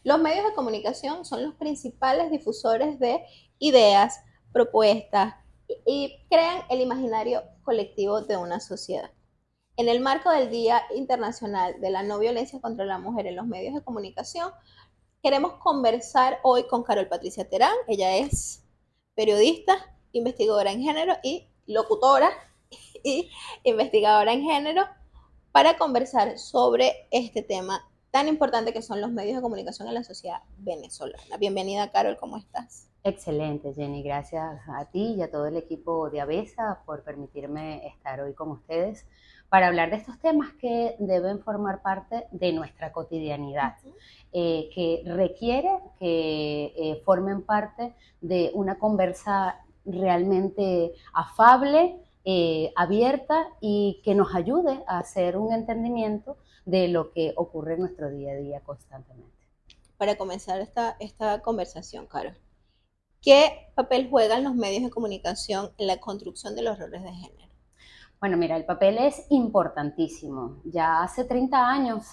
Los medios de comunicación son los principales difusores de ideas, propuestas y crean el imaginario colectivo de una sociedad. En el marco del Día Internacional de la No Violencia contra la Mujer en los medios de comunicación, queremos conversar hoy con Carol Patricia Terán. Ella es periodista, investigadora en género y locutora y investigadora en género para conversar sobre este tema tan importante que son los medios de comunicación en la sociedad venezolana. Bienvenida, Carol, ¿cómo estás? Excelente, Jenny. Gracias a ti y a todo el equipo de Avesa por permitirme estar hoy con ustedes para hablar de estos temas que deben formar parte de nuestra cotidianidad, que requiere que formen parte de una conversa realmente afable, abierta y que nos ayude a hacer un entendimiento de lo que ocurre en nuestro día a día constantemente. Para comenzar esta conversación, Carol, ¿qué papel juegan los medios de comunicación en la construcción de los roles de género? Bueno, mira, el papel es importantísimo. Ya hace 30 años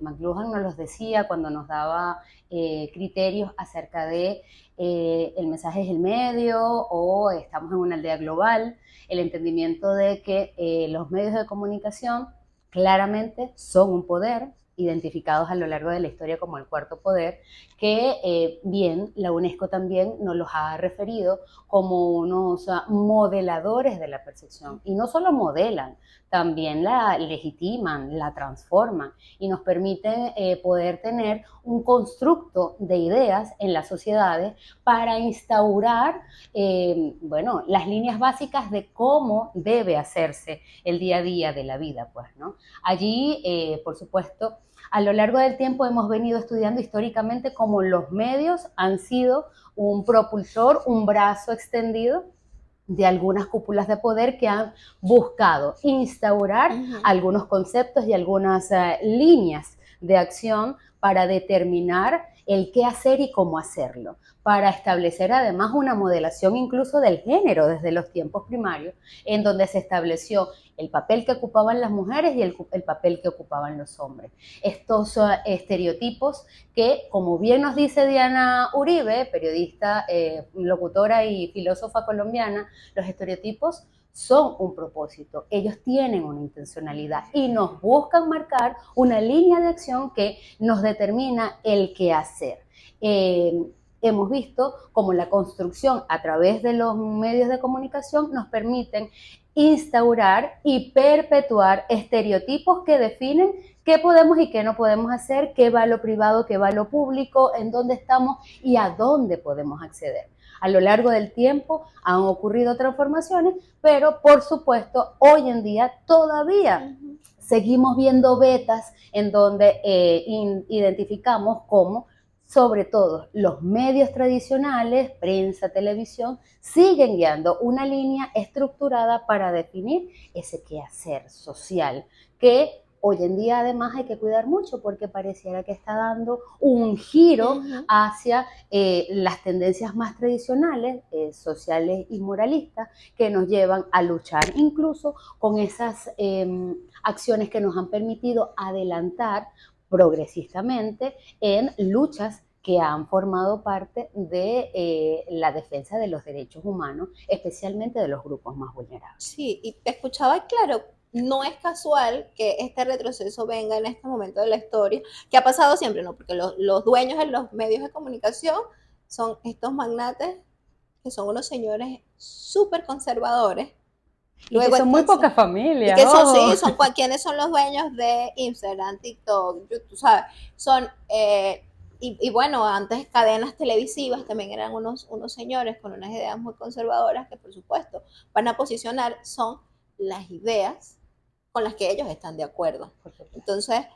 McLuhan nos los decía cuando nos daba criterios acerca de el mensaje es el medio o estamos en una aldea global, el entendimiento de que los medios de comunicación claramente son un poder, identificados a lo largo de la historia como el cuarto poder, que bien la UNESCO también nos los ha referido como unos modeladores de la percepción. Y no solo modelan, también la legitiman, la transforman y nos permiten poder tener un constructo de ideas en las sociedades para instaurar, bueno, las líneas básicas de cómo debe hacerse el día a día de la vida, pues, ¿no? Allí, por supuesto, a lo largo del tiempo hemos venido estudiando históricamente cómo los medios han sido un propulsor, un brazo extendido de algunas cúpulas de poder que han buscado instaurar algunos conceptos y algunas líneas de acción para determinar el qué hacer y cómo hacerlo, para establecer además una modelación incluso del género desde los tiempos primarios, en donde se estableció el papel que ocupaban las mujeres y el papel que ocupaban los hombres. Estos estereotipos que, como bien nos dice Diana Uribe, periodista, locutora y filósofa colombiana, los estereotipos son un propósito, ellos tienen una intencionalidad y nos buscan marcar una línea de acción que nos determina el qué hacer. Hemos visto cómo la construcción a través de los medios de comunicación nos permiten instaurar y perpetuar estereotipos que definen qué podemos y qué no podemos hacer, qué va a lo privado, qué va a lo público, en dónde estamos y a dónde podemos acceder. A lo largo del tiempo han ocurrido transformaciones, pero por supuesto hoy en día todavía seguimos viendo vetas en donde identificamos cómo sobre todo los medios tradicionales, prensa, televisión, siguen guiando una línea estructurada para definir ese quehacer social que hoy en día además hay que cuidar mucho porque pareciera que está dando un giro hacia las tendencias más tradicionales, sociales y moralistas, que nos llevan a luchar incluso con esas acciones que nos han permitido adelantar progresistamente en luchas que han formado parte de la defensa de los derechos humanos, especialmente de los grupos más vulnerables. Sí, y te escuchaba claro, no es casual que este retroceso venga en este momento de la historia, que ha pasado siempre, ¿no? Porque los dueños de los medios de comunicación son estos magnates que son unos señores súper conservadores. Y que Luego son muy entonces, pocas y familias, que son, ojo. sí, son quienes son los dueños de Instagram, TikTok, YouTube, ¿sabes? Son, y bueno, antes cadenas televisivas también eran unos señores con unas ideas muy conservadoras que por supuesto van a posicionar, son las ideas con las que ellos están de acuerdo. Entonces,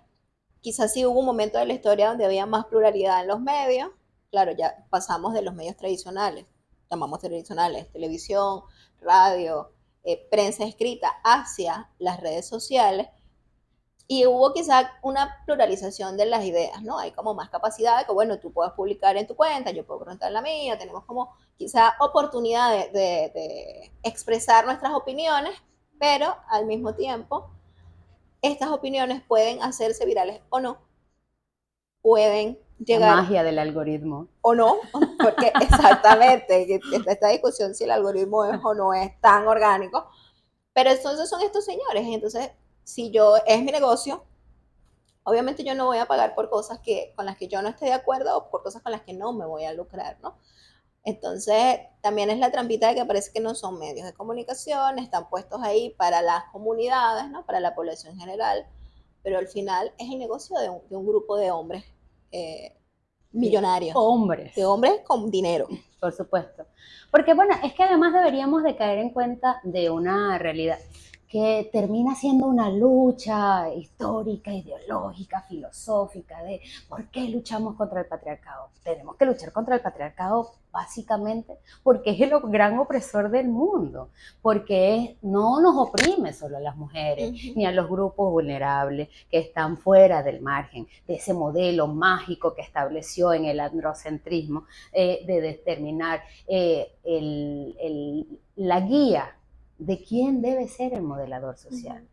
quizás sí hubo un momento de la historia donde había más pluralidad en los medios. Claro, ya pasamos de los medios tradicionales, llamamos tradicionales, televisión, radio, prensa escrita, hacia las redes sociales. Y hubo quizás una pluralización de las ideas, ¿no? Hay como más capacidad de que, bueno, tú puedas publicar en tu cuenta, yo puedo preguntar en la mía, tenemos como quizá oportunidad de expresar nuestras opiniones, pero al mismo tiempo estas opiniones pueden hacerse virales o no, pueden La llegar magia del algoritmo. o no, porque exactamente, esta discusión si el algoritmo es o no es tan orgánico, pero entonces son estos señores, entonces si yo es mi negocio, obviamente yo no voy a pagar por cosas con las que yo no esté de acuerdo o por cosas con las que no me voy a lucrar, ¿no? Entonces, también es la trampita de que parece que no son medios de comunicación, están puestos ahí para las comunidades, ¿no? Para la población general, pero al final es el negocio de un grupo de hombres eh, millonarios, de Hombres. hombres con dinero. Por supuesto. Porque bueno, es que además deberíamos de caer en cuenta de una realidad que termina siendo una lucha histórica, ideológica, filosófica, de por qué luchamos contra el patriarcado. Tenemos que luchar contra el patriarcado básicamente porque es el gran opresor del mundo, porque no nos oprime solo a las mujeres, ni a los grupos vulnerables que están fuera del margen de ese modelo mágico que estableció en el androcentrismo, de determinar la guía de quién debe ser el modelador social.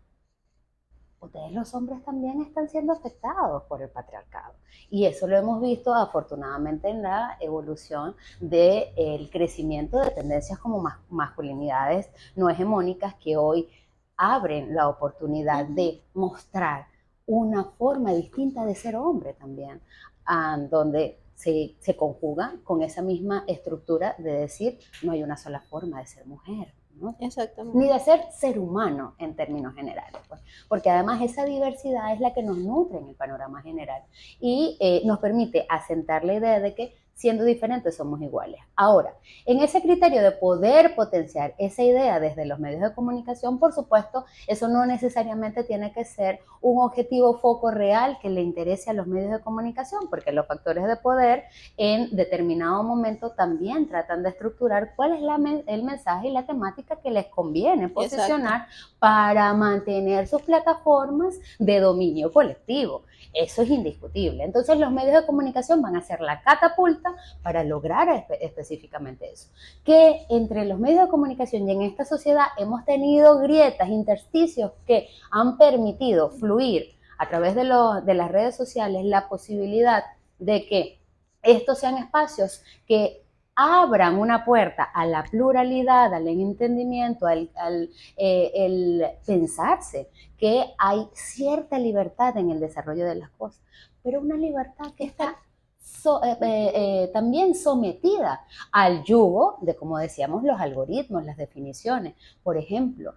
Ustedes los hombres también están siendo afectados por el patriarcado. Y eso lo hemos visto afortunadamente en la evolución del crecimiento de tendencias como masculinidades no hegemónicas que hoy abren la oportunidad de mostrar una forma distinta de ser hombre también, donde se conjuga con esa misma estructura de decir no hay una sola forma de ser mujer, ¿no? Exactamente. Ni de ser humano en términos generales, pues. Porque además esa diversidad es la que nos nutre en el panorama general y nos permite asentar la idea de que siendo diferentes somos iguales. Ahora, en ese criterio de poder potenciar esa idea desde los medios de comunicación, por supuesto, eso no necesariamente tiene que ser un objetivo foco real que le interese a los medios de comunicación, porque los factores de poder en determinado momento también tratan de estructurar cuál es el mensaje y la temática que les conviene posicionar. Exacto. Para mantener sus plataformas de dominio colectivo. Eso es indiscutible. Entonces los medios de comunicación van a ser la catapulta para lograr específicamente eso. Que entre los medios de comunicación y en esta sociedad hemos tenido grietas, intersticios que han permitido fluir a través de las redes sociales la posibilidad de que estos sean espacios que abran una puerta a la pluralidad, al entendimiento, al pensarse que hay cierta libertad en el desarrollo de las cosas, pero una libertad que está también sometida al yugo de, como decíamos, los algoritmos, las definiciones. Por ejemplo,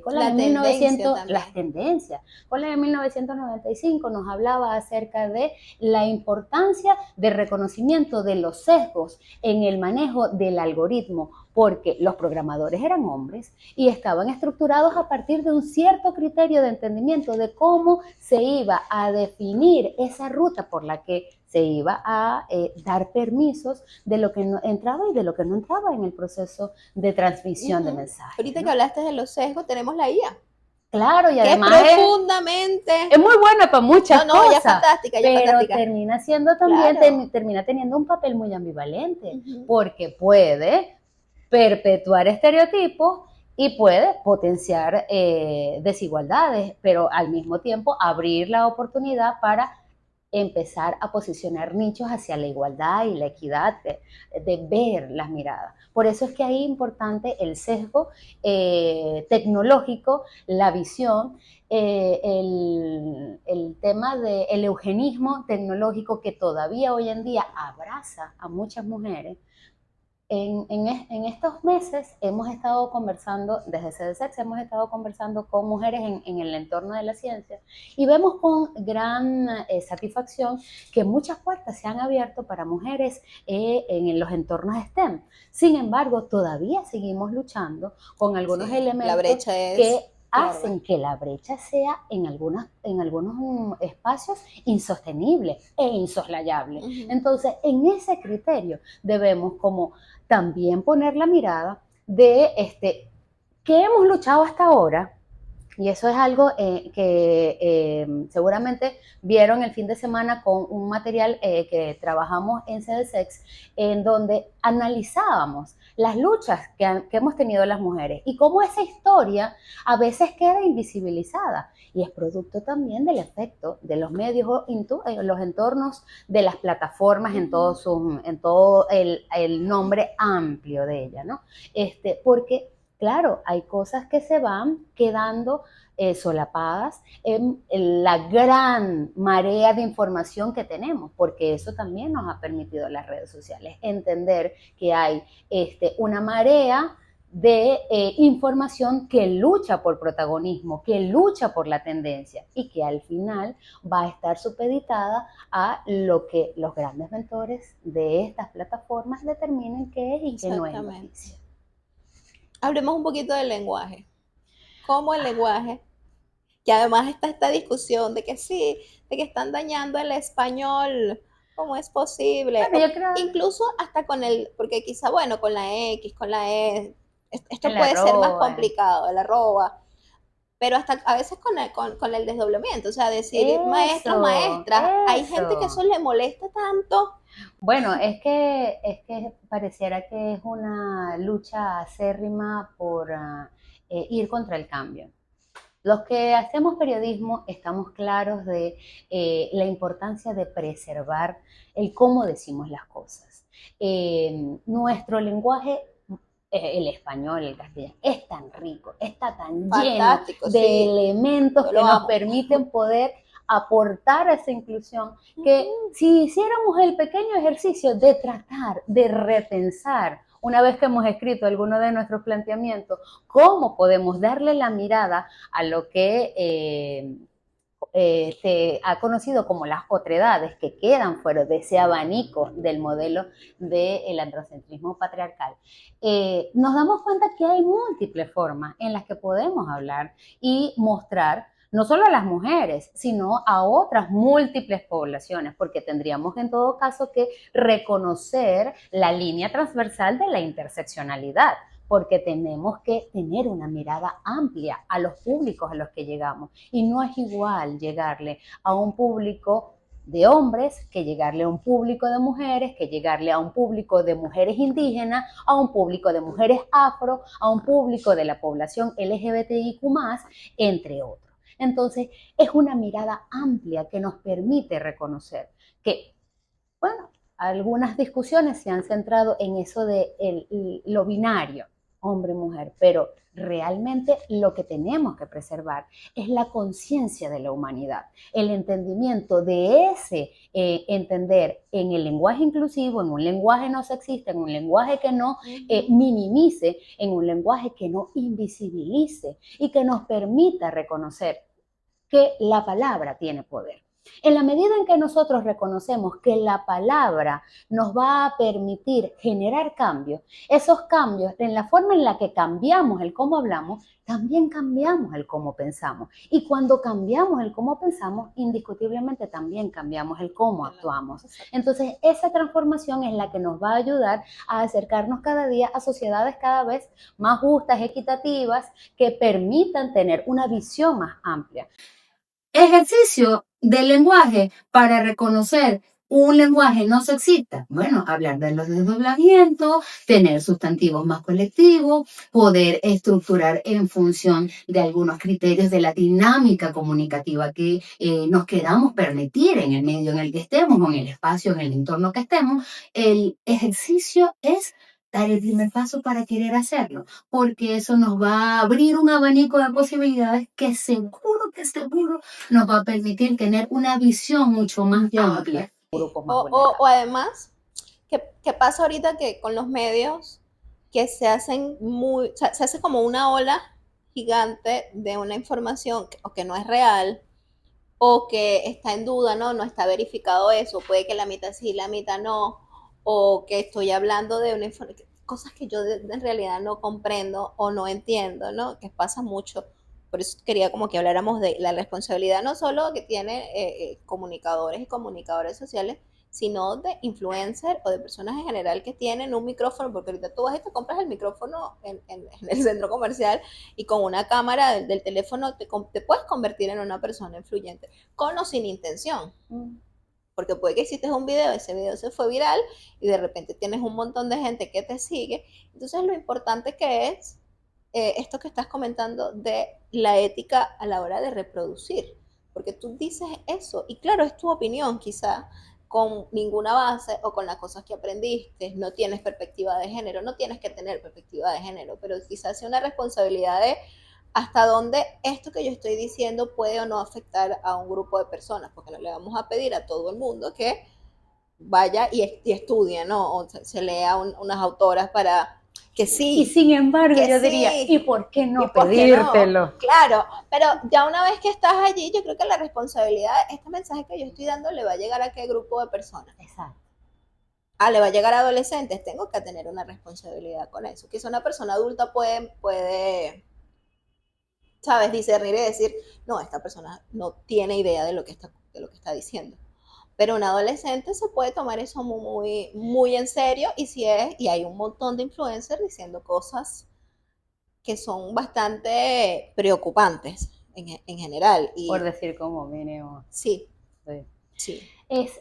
con la de 1900, las tendencias. Con la de 1995 nos hablaba acerca de la importancia del reconocimiento de los sesgos en el manejo del algoritmo, porque los programadores eran hombres y estaban estructurados a partir de un cierto criterio de entendimiento de cómo se iba a definir esa ruta por la que se iba a dar permisos de lo que no entraba y de lo que no entraba en el proceso de transmisión de mensajes. Ahorita, ¿no?, que hablaste de los sesgos, tenemos la IA. Claro, y además profundamente es muy buena para muchas cosas. Ya es fantástica, pero fantástica. Termina siendo también, claro, termina teniendo un papel muy ambivalente, porque puede perpetuar estereotipos y puede potenciar desigualdades, pero al mismo tiempo abrir la oportunidad para empezar a posicionar nichos hacia la igualdad y la equidad, de ver las miradas. Por eso es que ahí es importante el sesgo tecnológico, la visión, el tema del eugenismo tecnológico que todavía hoy en día abraza a muchas mujeres. En estos meses hemos estado conversando, desde CDSEX hemos estado conversando con mujeres en el entorno de la ciencia y vemos con gran satisfacción que muchas puertas se han abierto para mujeres en los entornos STEM. Sin embargo, todavía seguimos luchando con algunos elementos que hacen que la brecha sea en algunos espacios insostenible e insoslayable. Entonces, en ese criterio debemos como también poner la mirada de que hemos luchado hasta ahora, y eso es algo que seguramente vieron el fin de semana con un material que trabajamos en CDSEX, en donde analizábamos las luchas que hemos tenido las mujeres y cómo esa historia a veces queda invisibilizada. y es producto también del efecto de los medios o los entornos de las plataformas en todo el nombre amplio de ella, ¿no? Porque, claro, hay cosas que se van quedando solapadas en la gran marea de información que tenemos, porque eso también nos ha permitido las redes sociales, entender que hay una marea de información que lucha por protagonismo, que lucha por la tendencia y que al final va a estar supeditada a lo que los grandes mentores de estas plataformas determinen qué es y qué no es noticia. Hablemos un poquito del lenguaje. ¿Cómo el lenguaje? Que además está esta discusión de que sí, de que están dañando el español. ¿Cómo es posible? Bueno, yo creo Incluso hasta con el, porque quizá, bueno, con la X, con la E, esto el puede ser más arroba. complicado, el arroba, pero hasta a veces con el desdoblamiento, o sea, decir maestros, maestras, hay gente que eso le molesta tanto. Bueno, es que pareciera que es una lucha acérrima por ir contra el cambio. Los que hacemos periodismo estamos claros de la importancia de preservar el cómo decimos las cosas. Nuestro lenguaje, el español, el castellano, es tan rico, está tan Fantástico, lleno de sí, elementos que nos permiten poder aportar a esa inclusión, que si hiciéramos el pequeño ejercicio de tratar de repensar, una vez que hemos escrito alguno de nuestros planteamientos, cómo podemos darle la mirada a lo que se ha conocido como las otredades que quedan fuera de ese abanico del modelo del androcentrismo patriarcal, nos damos cuenta que hay múltiples formas en las que podemos hablar y mostrar no solo a las mujeres, sino a otras múltiples poblaciones, porque tendríamos en todo caso que reconocer la línea transversal de la interseccionalidad, porque tenemos que tener una mirada amplia a los públicos a los que llegamos. Y no es igual llegarle a un público de hombres que llegarle a un público de mujeres, que llegarle a un público de mujeres indígenas, a un público de mujeres afro, a un público de la población LGBTIQ+, entre otros. Entonces, es una mirada amplia que nos permite reconocer que, bueno, algunas discusiones se han centrado en eso de lo binario, hombre-mujer, pero realmente lo que tenemos que preservar es la conciencia de la humanidad, el entendimiento de ese entender en el lenguaje inclusivo, en un lenguaje no sexista, en un lenguaje que no minimice, en un lenguaje que no invisibilice y que nos permita reconocer que la palabra tiene poder. En la medida en que nosotros reconocemos que la palabra nos va a permitir generar cambios, esos cambios en la forma en la que cambiamos el cómo hablamos, también cambiamos el cómo pensamos. Y cuando cambiamos el cómo pensamos, indiscutiblemente también cambiamos el cómo actuamos. Entonces, esa transformación es la que nos va a ayudar a acercarnos cada día a sociedades cada vez más justas, equitativas, que permitan tener una visión más amplia. Ejercicio del lenguaje para reconocer un lenguaje no sexista. Bueno, hablar de los desdoblamientos, tener sustantivos más colectivos, poder estructurar en función de algunos criterios de la dinámica comunicativa que nos queramos permitir en el medio en el que estemos o en el espacio, en el entorno que estemos. El ejercicio es dar el primer paso para querer hacerlo, porque eso nos va a abrir un abanico de posibilidades que seguro nos va a permitir tener una visión mucho más amplia. O además, ¿qué pasa ahorita que con los medios que se hacen muy, o sea, se hace como una ola gigante de una información que, o que no es real o que está en duda, ¿no? No está verificado eso, puede que la mitad sí, la mitad no, o que estoy hablando de una cosas que yo en realidad no comprendo o no entiendo, ¿no? Que pasa mucho. Por eso quería como que habláramos de la responsabilidad no solo que tienen comunicadores y comunicadoras sociales, sino de influencers o de personas en general que tienen un micrófono, porque ahorita tú vas y te compras el micrófono en el centro comercial y con una cámara del teléfono te puedes convertir en una persona influyente, con o sin intención. Porque puede que hiciste un video, ese video se fue viral y de repente tienes un montón de gente que te sigue. Entonces lo importante que es esto que estás comentando de la ética a la hora de reproducir, porque tú dices eso, y claro, es tu opinión, quizá con ninguna base o con las cosas que aprendiste, no tienes perspectiva de género, no tienes que tener perspectiva de género, pero quizás sea una responsabilidad de hasta dónde esto que yo estoy diciendo puede o no afectar a un grupo de personas, porque no le vamos a pedir a todo el mundo que vaya y estudie, ¿no? O se lea unas autoras para que Y sí, sin embargo, que yo diría, ¿y sí, por qué y no por qué no, pedírtelo? claro, pero ya una vez que estás allí, yo creo que la responsabilidad, este mensaje que yo estoy dando le va a llegar a qué grupo de personas. Exacto. Ah, le va a llegar a adolescentes, tengo que tener una responsabilidad con eso. Quizá una persona adulta puede, ¿sabes? Discernir y decir, no, esta persona no tiene idea de lo que está diciendo. Pero un adolescente se puede tomar eso muy, muy en serio y si es, y hay un montón de influencers diciendo cosas que son bastante preocupantes en general. Por Y decir como mínimo. sí, Sí. sí. Es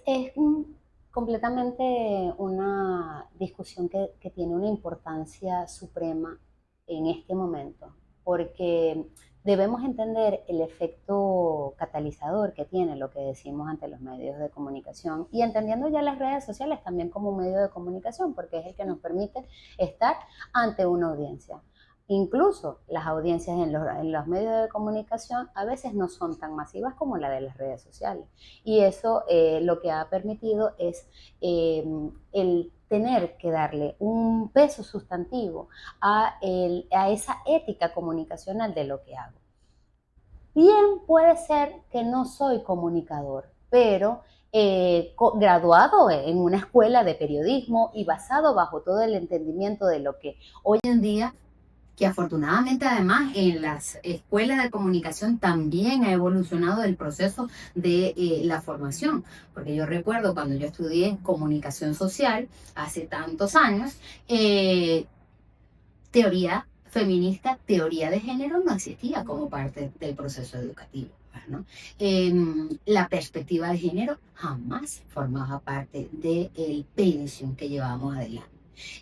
completamente una discusión que tiene una importancia suprema en este momento, porque debemos entender el efecto catalizador que tiene lo que decimos ante los medios de comunicación y entendiendo ya las redes sociales también como un medio de comunicación, porque es el que nos permite estar ante una audiencia. Incluso las audiencias en los medios de comunicación a veces no son tan masivas como la de las redes sociales. Y eso lo que ha permitido es eh, el tener que darle un peso sustantivo a esa ética comunicacional de lo que hago. Bien puede ser que no soy comunicador, pero graduado en una escuela de periodismo y basado bajo todo el entendimiento de lo que Hoy en día, que afortunadamente además en las escuelas de comunicación también ha evolucionado el proceso de la formación, porque yo recuerdo cuando yo estudié comunicación social hace tantos años, teoría feminista, teoría de género no existía como parte del proceso educativo, ¿no? La perspectiva de género jamás formaba parte del pensum que llevamos adelante.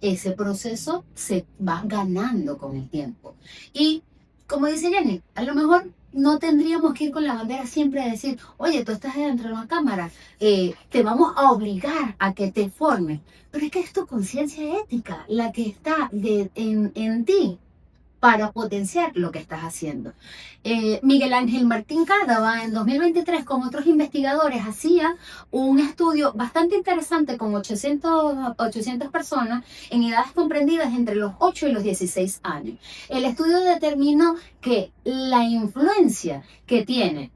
Ese proceso se va ganando con el tiempo. Y como dice Jenny, a lo mejor no tendríamos que ir con la bandera siempre a decir, oye, tú estás dentro de una cámara, te vamos a obligar a que te formes. Pero es que es tu conciencia ética la que está en ti para potenciar lo que estás haciendo. Miguel Ángel Martín Cárdoba en 2023 con otros investigadores hacía un estudio bastante interesante con 800 personas en edades comprendidas entre los 8 y los 16 años. El estudio determinó que la influencia que tienen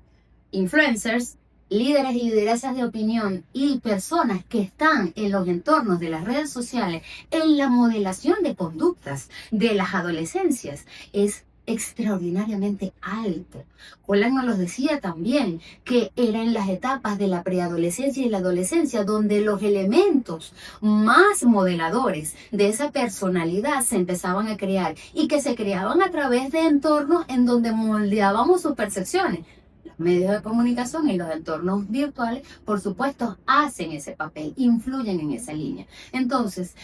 influencers, líderes y lideresas de opinión y personas que están en los entornos de las redes sociales en la modelación de conductas de las adolescencias es extraordinariamente alto. Colán nos lo decía también, que era en las etapas de la preadolescencia y la adolescencia donde los elementos más modeladores de esa personalidad se empezaban a crear y que se creaban a través de entornos en donde moldeábamos sus percepciones. Los medios de comunicación y los entornos virtuales, por supuesto, hacen ese papel, influyen en esa línea. Entonces,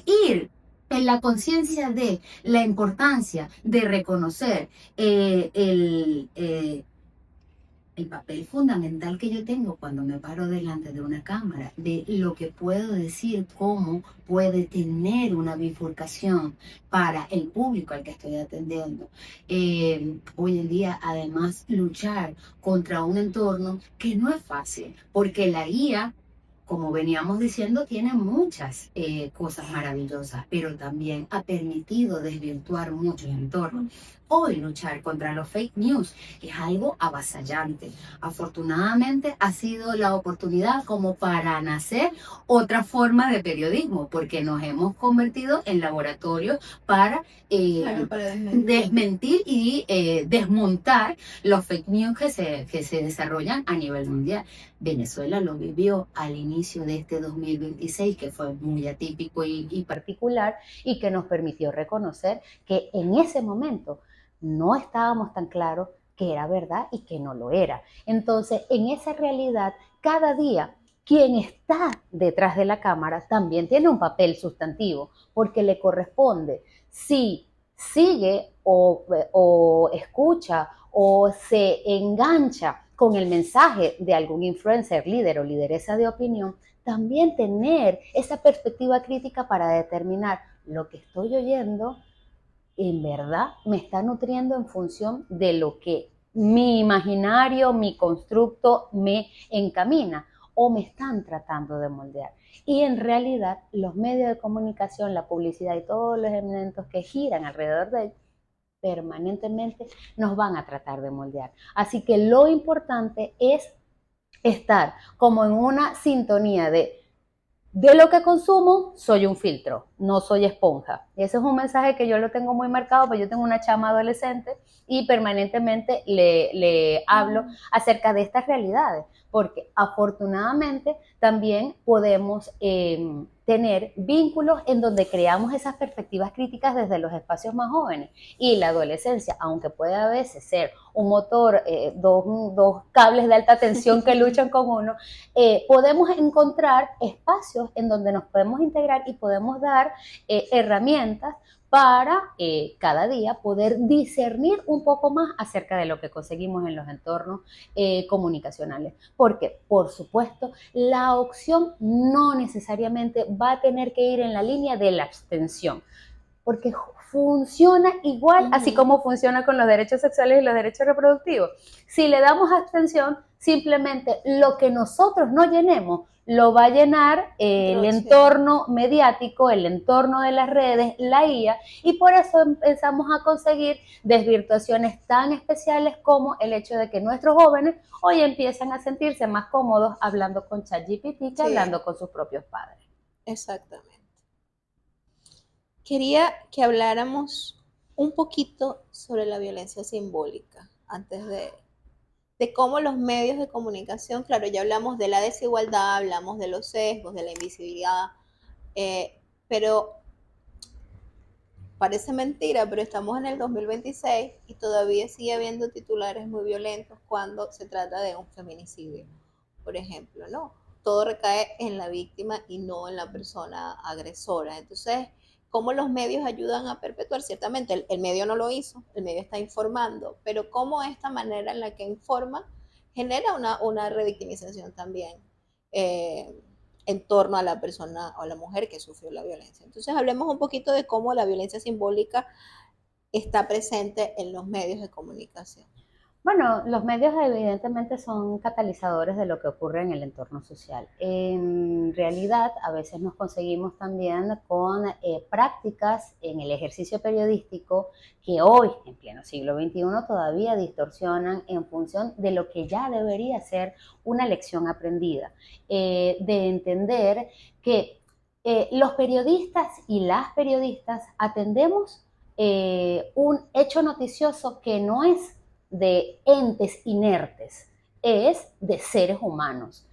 ir en la conciencia de la importancia de reconocer el papel fundamental que yo tengo cuando me paro delante de una cámara, de lo que puedo decir, cómo puede tener una bifurcación para el público al que estoy atendiendo. Hoy en día, además, luchar contra un entorno que no es fácil, porque la guía, como veníamos diciendo, tiene muchas cosas maravillosas, pero también ha permitido desvirtuar muchos entornos. Hoy luchar contra los fake news es algo avasallante. Afortunadamente ha sido la oportunidad como para nacer otra forma de periodismo, porque nos hemos convertido en laboratorio para, Claro, para desmentir. desmentir y desmontar los fake news que se desarrollan a nivel mundial. Venezuela lo vivió al inicio de este 2026, que fue muy atípico y particular y que nos permitió reconocer que en ese momento no estábamos tan claros que era verdad y que no lo era. Entonces, en esa realidad, cada día, quien está detrás de la cámara también tiene un papel sustantivo, porque le corresponde, sí, sigue o escucha o se engancha con el mensaje de algún influencer, líder o lideresa de opinión, también tener esa perspectiva crítica para determinar lo que estoy oyendo en verdad me está nutriendo en función de lo que mi imaginario, mi constructo me encamina o me están tratando de moldear. Y en realidad los medios de comunicación, la publicidad y todos los elementos que giran alrededor de ellos permanentemente nos van a tratar de moldear. Así que lo importante es estar como en una sintonía de lo que consumo, soy un filtro, no soy esponja. Y ese es un mensaje que yo lo tengo muy marcado, porque yo tengo una chama adolescente y permanentemente le hablo acerca de estas realidades, porque afortunadamente también podemos tener vínculos en donde creamos esas perspectivas críticas desde los espacios más jóvenes. Y la adolescencia, aunque puede a veces ser un motor, dos cables de alta tensión que luchan con uno, podemos encontrar espacios en donde nos podemos integrar y podemos dar herramientas para cada día poder discernir un poco más acerca de lo que conseguimos en los entornos comunicacionales. Porque, por supuesto, la opción no necesariamente va a tener que ir en la línea de la abstención, porque funciona igual, así como funciona con los derechos sexuales y los derechos reproductivos. Si le damos abstención, simplemente lo que nosotros no llenemos lo va a llenar el entorno mediático, el entorno de las redes, la IA, y por eso empezamos a conseguir desvirtuaciones tan especiales como el hecho de que nuestros jóvenes hoy empiezan a sentirse más cómodos hablando con ChatGPT que hablando con sus propios padres. Exactamente. Quería que habláramos un poquito sobre la violencia simbólica, antes de cómo los medios de comunicación, claro, ya hablamos de la desigualdad, hablamos de los sesgos, de la invisibilidad, pero parece mentira, pero estamos en el 2026 y todavía sigue habiendo titulares muy violentos cuando se trata de un feminicidio, por ejemplo, ¿no? Todo recae en la víctima y no en la persona agresora. Entonces, ¿cómo los medios ayudan a perpetuar? Ciertamente, el medio no lo hizo, el medio está informando, pero cómo esta manera en la que informa genera una revictimización también en torno a la persona o a la mujer que sufrió la violencia. Entonces, hablemos un poquito de cómo la violencia simbólica está presente en los medios de comunicación. Bueno, los medios evidentemente son catalizadores de lo que ocurre en el entorno social. En realidad, a veces nos conseguimos también con prácticas en el ejercicio periodístico que hoy, en pleno siglo XXI, todavía distorsionan en función de lo que ya debería ser una lección aprendida, de entender que los periodistas y las periodistas atendemos un hecho noticioso que no es de entes inertes, es de seres humanos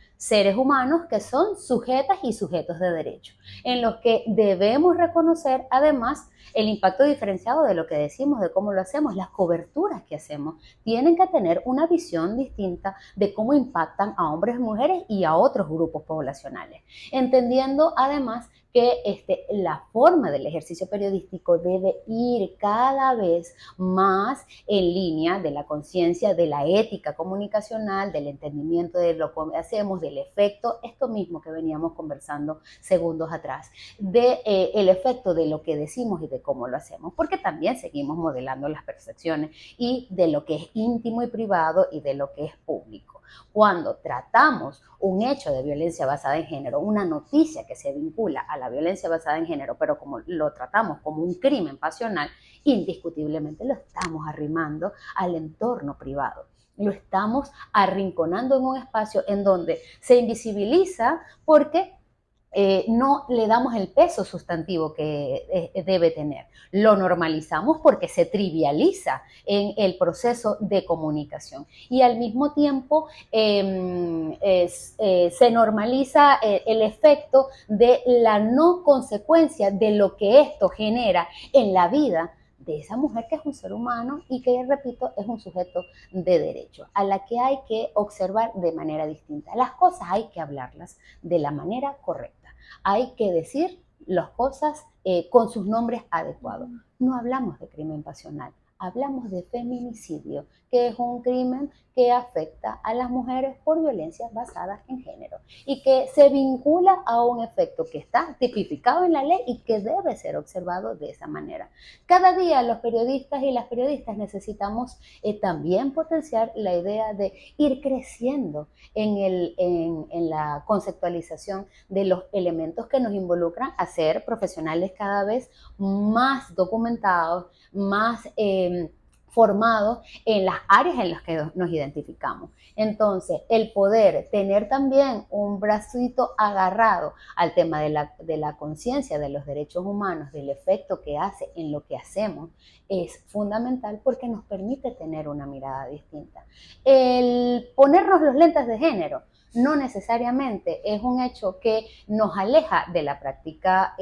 que son sujetas y sujetos de derecho, en los que debemos reconocer además el impacto diferenciado de lo que decimos, de cómo lo hacemos, las coberturas que hacemos, tienen que tener una visión distinta de cómo impactan a hombres, mujeres y a otros grupos poblacionales, entendiendo además que la forma del ejercicio periodístico debe ir cada vez más en línea de la conciencia, de la ética comunicacional, del entendimiento de lo que hacemos, del efecto, esto mismo que veníamos conversando segundos atrás, del efecto de lo que decimos y de cómo lo hacemos, porque también seguimos modelando las percepciones y de lo que es íntimo y privado y de lo que es público. Cuando tratamos un hecho de violencia basada en género, una noticia que se vincula a la violencia basada en género, pero como lo tratamos como un crimen pasional, indiscutiblemente lo estamos arrimando al entorno privado. Lo estamos arrinconando en un espacio en donde se invisibiliza porque no le damos el peso sustantivo que debe tener. Lo normalizamos porque se trivializa en el proceso de comunicación y al mismo tiempo se normaliza el efecto de la no consecuencia de lo que esto genera en la vida de esa mujer que es un ser humano y que, repito, es un sujeto de derecho, a la que hay que observar de manera distinta. Las cosas hay que hablarlas de la manera correcta. Hay que decir las cosas con sus nombres adecuados. no hablamos de crimen pasional, hablamos de feminicidio, que es un crimen que afecta a las mujeres por violencias basadas en género y que se vincula a un efecto que está tipificado en la ley y que debe ser observado de esa manera. Cada día los periodistas y las periodistas necesitamos también potenciar la idea de ir creciendo en la conceptualización de los elementos que nos involucran a ser profesionales cada vez más documentados, más formados en las áreas en las que nos identificamos. Entonces, el poder tener también un bracito agarrado al tema de la conciencia de los derechos humanos, del efecto que hace en lo que hacemos, es fundamental porque nos permite tener una mirada distinta. El ponernos los lentes de género no necesariamente es un hecho que nos aleja de la práctica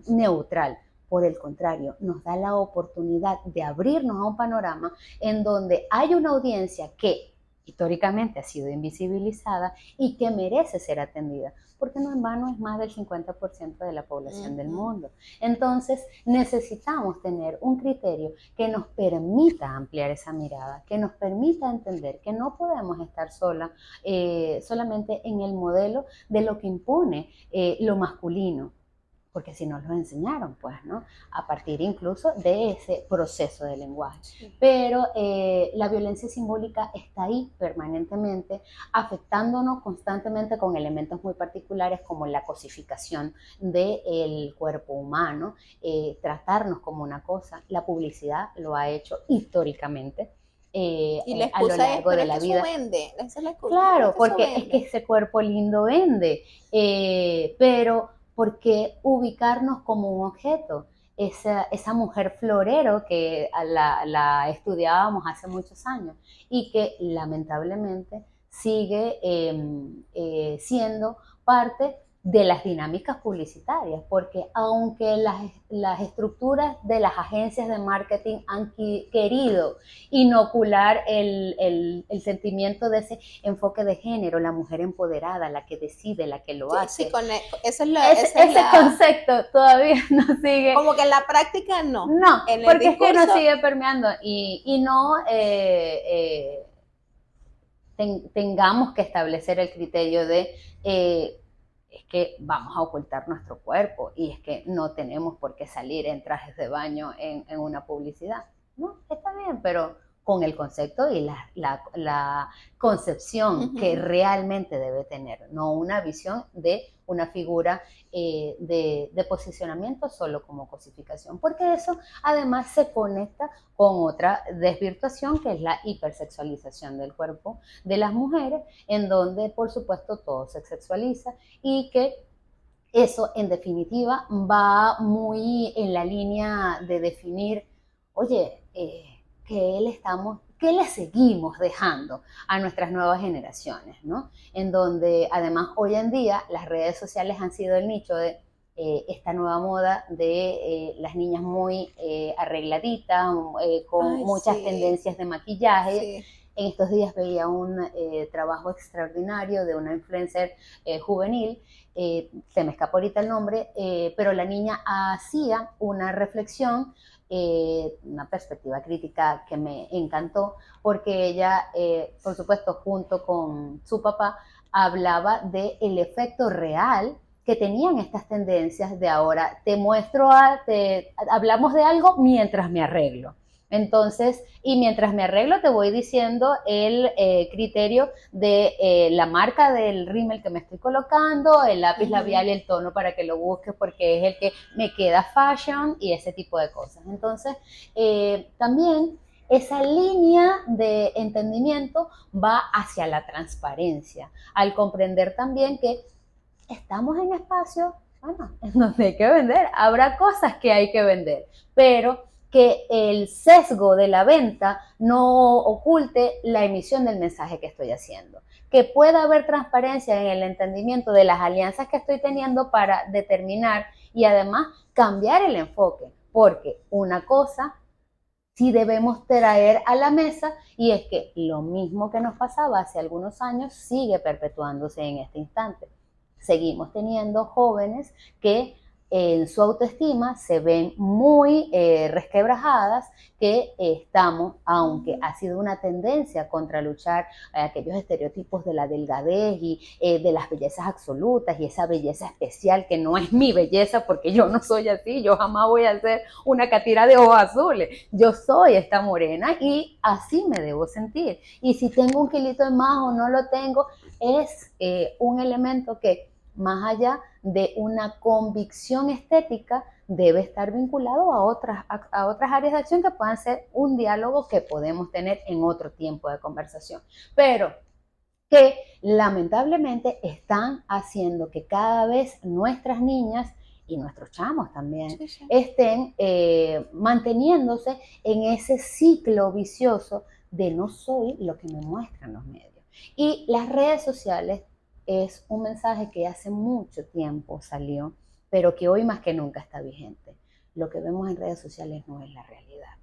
neutral. Por el contrario, nos da la oportunidad de abrirnos a un panorama en donde hay una audiencia que históricamente ha sido invisibilizada y que merece ser atendida, porque no en vano es más del 50% de la población del mundo. Entonces, necesitamos tener un criterio que nos permita ampliar esa mirada, que nos permita entender que no podemos estar solamente en el modelo de lo que impone lo masculino, porque si nos lo enseñaron, pues, ¿no? A partir incluso de ese proceso de lenguaje. Sí. Pero la violencia simbólica está ahí permanentemente, afectándonos constantemente con elementos muy particulares como la cosificación del cuerpo humano, tratarnos como una cosa. La publicidad lo ha hecho históricamente. Y la excusa a lo largo de la vida. Eso vende. Esa es la excusa. Claro, porque es que ese cuerpo lindo vende, pero ¿por qué ubicarnos como un objeto? Esa mujer florero que la estudiábamos hace muchos años y que lamentablemente sigue siendo parte de las dinámicas publicitarias, porque aunque las estructuras de las agencias de marketing han querido inocular el sentimiento de ese enfoque de género, la mujer empoderada, la que decide, la que lo hace. Sí, ese concepto todavía no sigue. Como que en la práctica no. No, porque es que no sigue permeando y no tengamos que establecer el criterio de es que vamos a ocultar nuestro cuerpo y es que no tenemos por qué salir en trajes de baño en una publicidad. No, está bien, pero con el concepto y la concepción que realmente debe tener, no una visión de una figura de posicionamiento solo como cosificación, porque eso además se conecta con otra desvirtuación que es la hipersexualización del cuerpo de las mujeres, en donde por supuesto todo se sexualiza y que eso en definitiva va muy en la línea de definir, oye, ¿qué le seguimos dejando a nuestras nuevas generaciones, ¿no? En donde además hoy en día las redes sociales han sido el nicho de esta nueva moda de las niñas muy arregladitas, con muchas tendencias de maquillaje. Sí. En estos días veía un trabajo extraordinario de una influencer juvenil, se me escapó ahorita el nombre, pero la niña hacía una reflexión, una perspectiva crítica que me encantó, porque ella, por supuesto, junto con su papá, hablaba del efecto real que tenían estas tendencias de ahora, hablamos de algo mientras me arreglo. Entonces, y mientras me arreglo te voy diciendo el criterio de la marca del rímel que me estoy colocando, el lápiz labial y el tono para que lo busques porque es el que me queda fashion y ese tipo de cosas. Entonces, también esa línea de entendimiento va hacia la transparencia, al comprender también que estamos en espacios, bueno, en donde hay que vender, habrá cosas que hay que vender, pero que el sesgo de la venta no oculte la emisión del mensaje que estoy haciendo, que pueda haber transparencia en el entendimiento de las alianzas que estoy teniendo para determinar y además cambiar el enfoque, porque una cosa sí debemos traer a la mesa y es que lo mismo que nos pasaba hace algunos años sigue perpetuándose en este instante. Seguimos teniendo jóvenes que en su autoestima se ven muy resquebrajadas, que estamos, aunque ha sido una tendencia contra luchar aquellos estereotipos de la delgadez y de las bellezas absolutas y esa belleza especial que no es mi belleza porque yo no soy así, yo jamás voy a ser una catira de ojos azules, yo soy esta morena y así me debo sentir. Y si tengo un kilito de más o no lo tengo, es un elemento que más allá de una convicción estética, debe estar vinculado a otras áreas de acción que puedan ser un diálogo que podemos tener en otro tiempo de conversación. Pero que lamentablemente están haciendo que cada vez nuestras niñas y nuestros chamos también Sí, sí. estén manteniéndose en ese ciclo vicioso de no soy lo que me muestran los medios. Y las redes sociales es un mensaje que hace mucho tiempo salió, pero que hoy más que nunca está vigente. Lo que vemos en redes sociales no es la realidad.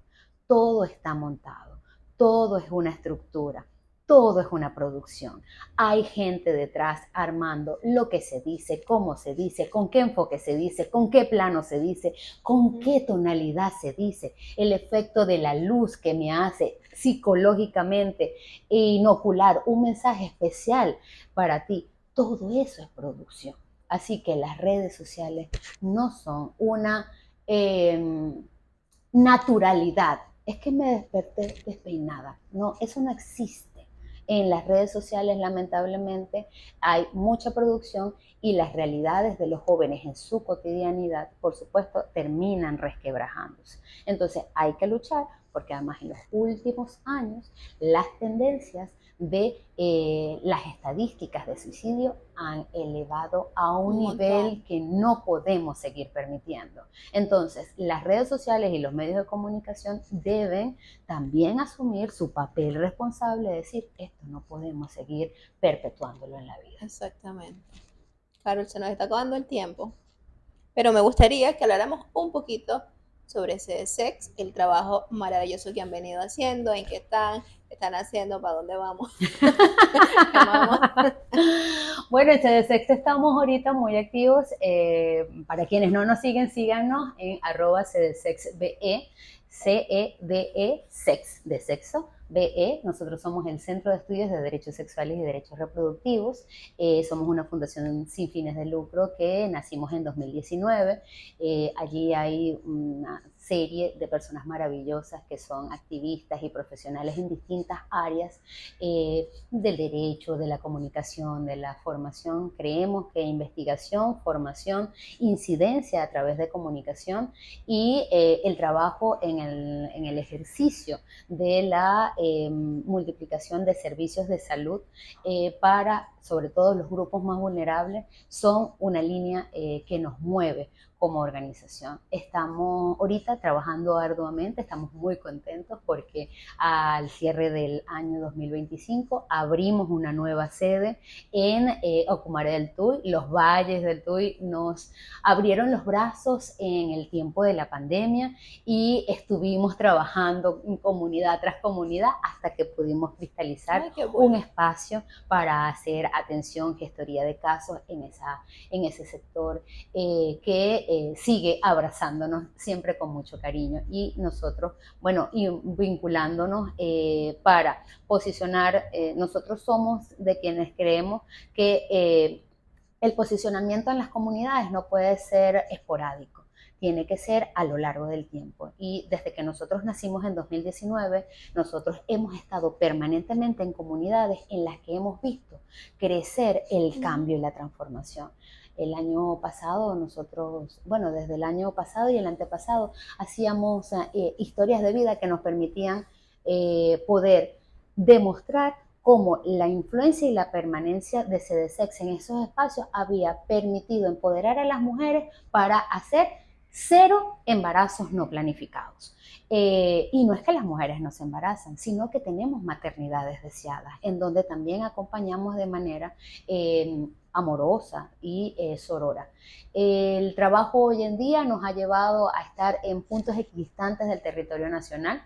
Todo está montado, todo es una estructura, todo es una producción. Hay gente detrás armando lo que se dice, cómo se dice, con qué enfoque se dice, con qué plano se dice, con qué tonalidad se dice, el efecto de la luz que me hace psicológicamente inocular un mensaje especial para ti. Todo eso es producción. Así que las redes sociales no son una naturalidad. Es que me desperté despeinada. No, eso no existe. En las redes sociales, lamentablemente, hay mucha producción y las realidades de los jóvenes en su cotidianidad, por supuesto, terminan resquebrajándose. Entonces, hay que luchar porque además en los últimos años las tendencias de las estadísticas de suicidio han elevado a un nivel que no podemos seguir permitiendo. Entonces, las redes sociales y los medios de comunicación deben también asumir su papel responsable de decir, esto no podemos seguir perpetuándolo en la vida. Exactamente. Carol, se nos está acabando el tiempo, pero me gustaría que habláramos un poquito sobre CDSEX, el trabajo maravilloso que han venido haciendo, en qué están haciendo, para dónde vamos. Bueno, en CDSEX estamos ahorita muy activos. Para quienes no nos siguen, síganos en @CDSEXBE, CEDE, sex, de sexo, BE. Nosotros somos el Centro de Estudios de Derechos Sexuales y Derechos Reproductivos. Somos una fundación sin fines de lucro que nacimos en 2019. Allí hay una serie de personas maravillosas que son activistas y profesionales en distintas áreas del derecho, de la comunicación, de la formación. Creemos que investigación, formación, incidencia a través de comunicación y el trabajo en el ejercicio de la multiplicación de servicios de salud para, sobre todo, los grupos más vulnerables, son una línea que nos mueve como organización. Estamos ahorita trabajando arduamente, estamos muy contentos porque al cierre del año 2025 abrimos una nueva sede en Ocumare del Tuy. Los valles del Tuy nos abrieron los brazos en el tiempo de la pandemia y estuvimos trabajando en comunidad tras comunidad hasta que pudimos cristalizar un espacio para hacer atención, gestoría de casos en ese sector que sigue abrazándonos siempre con mucho cariño y nosotros, bueno, y vinculándonos para posicionar, nosotros somos de quienes creemos que el posicionamiento en las comunidades no puede ser esporádico, tiene que ser a lo largo del tiempo. Y desde que nosotros nacimos en 2019, nosotros hemos estado permanentemente en comunidades en las que hemos visto crecer el cambio y la transformación. El año pasado nosotros, bueno, desde el año pasado y el antepasado, hacíamos historias de vida que nos permitían poder demostrar cómo la influencia y la permanencia de CDSEX en esos espacios había permitido empoderar a las mujeres para hacer 0 embarazos no planificados. Y no es que las mujeres no se embarazan, sino que tenemos maternidades deseadas, en donde también acompañamos de manera amorosa y sorora. El trabajo hoy en día nos ha llevado a estar en puntos equidistantes del territorio nacional.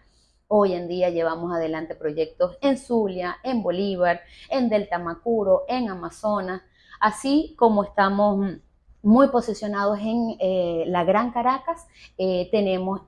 Hoy en día llevamos adelante proyectos en Zulia, en Bolívar, en Delta Macuro, en Amazonas, así como estamos muy posicionados en la Gran Caracas. Tenemos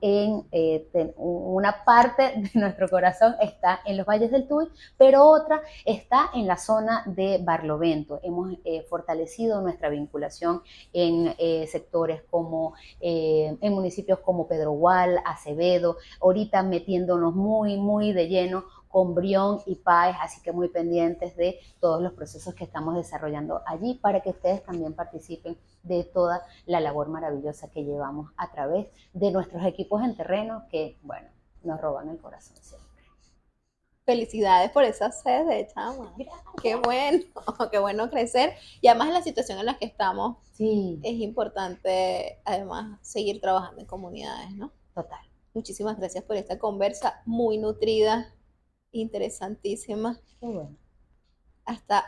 una parte de nuestro corazón está en los Valles del Tuy, pero otra está en la zona de Barlovento. Hemos fortalecido nuestra vinculación en sectores como, en municipios como Pedrogual, Acevedo, ahorita metiéndonos muy de lleno con Brión y Páez, así que muy pendientes de todos los procesos que estamos desarrollando allí para que ustedes también participen de toda la labor maravillosa que llevamos a través de nuestros equipos en terreno que, bueno, nos roban el corazón siempre. Felicidades por esa sede, chama. Qué bueno crecer. Y además en la situación en la que estamos, Sí, es importante además seguir trabajando en comunidades, ¿no? total. Muchísimas gracias por esta conversa muy nutrida, interesantísima. Qué bueno. Hasta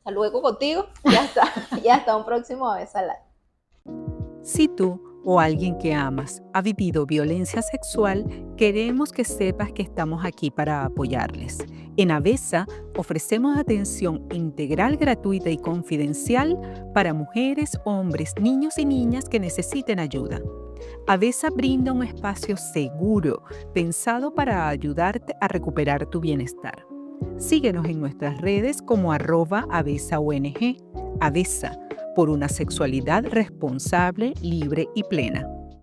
luego contigo y hasta un próximo vez al año. Si tú o alguien que amas ha vivido violencia sexual, queremos que sepas que estamos aquí para apoyarles. En Avesa ofrecemos atención integral, gratuita y confidencial para mujeres, hombres, niños y niñas que necesiten ayuda. Avesa brinda un espacio seguro pensado para ayudarte a recuperar tu bienestar. Síguenos en nuestras redes como @AvesaONG. Avesa, por una sexualidad responsable, libre y plena.